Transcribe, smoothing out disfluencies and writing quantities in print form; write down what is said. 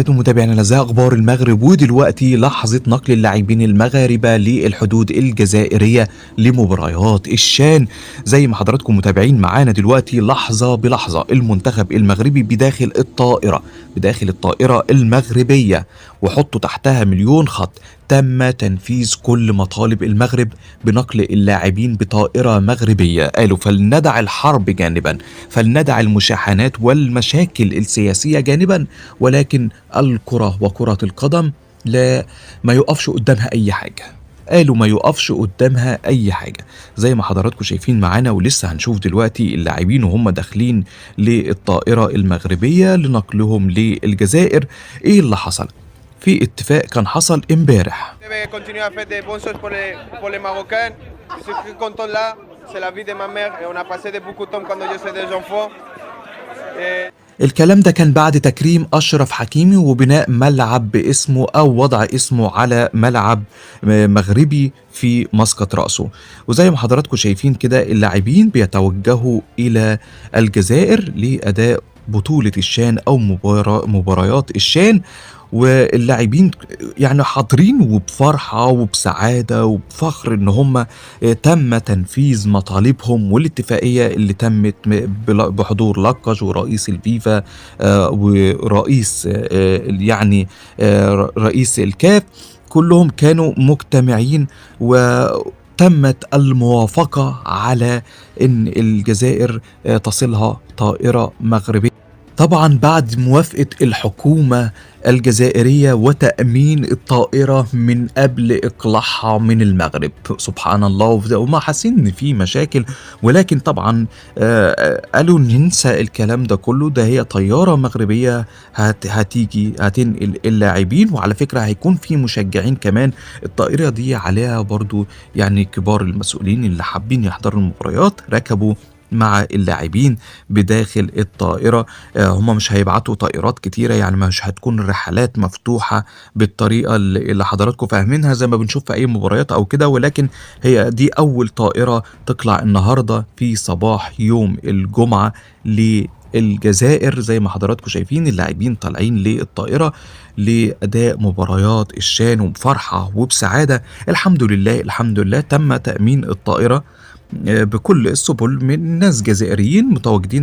متابعينا الاعزاء، اخبار المغرب ودلوقتي لحظه نقل اللاعبين المغاربه للحدود الجزائريه لمباريات الشان. زي ما حضراتكم متابعين معانا دلوقتي لحظه بلحظه المنتخب المغربي بداخل الطائره المغربيه، وحطوا تحتها مليون خط. تم تنفيذ كل مطالب المغرب بنقل اللاعبين بطائره مغربيه. قالوا فلندع الحرب جانبا، فلندع المشاحنات والمشاكل السياسيه جانبا، ولكن الكرة وكرة القدم لا، ما يقفش قدامها أي حاجة. قالوا ما يقفش قدامها أي حاجة. زي ما حضراتكم شايفين معانا، ولسه هنشوف دلوقتي اللاعبين وهم داخلين للطائرة المغربية لنقلهم للجزائر. إيه اللي حصل؟ في اتفاق كان حصل امبارح. الكلام ده كان بعد تكريم أشرف حكيمي وبناء ملعب باسمه أو وضع اسمه على ملعب مغربي في مسقط رأسه. وزي ما حضراتكم شايفين كده اللاعبين بيتوجهوا إلى الجزائر لأداء بطولة الشان أو مباريات الشان. واللاعبين يعني حاضرين وبفرحة وبسعادة وبفخر ان هم تم تنفيذ مطالبهم والاتفاقية اللي تمت بحضور لقج ورئيس الفيفا، ورئيس يعني رئيس الكاف. كلهم كانوا مجتمعين وتمت الموافقة على ان الجزائر تصلها طائرة مغربية، طبعا بعد موافقة الحكومة الجزائرية وتأمين الطائرة من قبل إقلاعها من المغرب. سبحان الله، وما حاسين إن في مشاكل، ولكن طبعا قالوا ننسى الكلام ده كله. ده هي طيارة مغربية هتيجي هتنقل اللاعبين، وعلى فكرة هيكون في مشجعين كمان. الطائرة دي عليها برضو يعني كبار المسؤولين اللي حابين يحضروا المباريات ركبوا مع اللاعبين بداخل الطائرة. هم مش هيبعتوا طائرات كتيرة، يعني مش هتكون رحلات مفتوحة بالطريقة اللي حضراتكم فاهمينها زي ما بنشوف في أي مباريات أو كده، ولكن هي دي أول طائرة تطلع النهاردة في صباح يوم الجمعة للجزائر. زي ما حضراتكم شايفين اللاعبين طالعين للطائرة لأداء مباريات الشان وبفرحة وبسعادة. الحمد لله الحمد لله تم تأمين الطائرة بكل السبل من ناس جزائريين متواجدين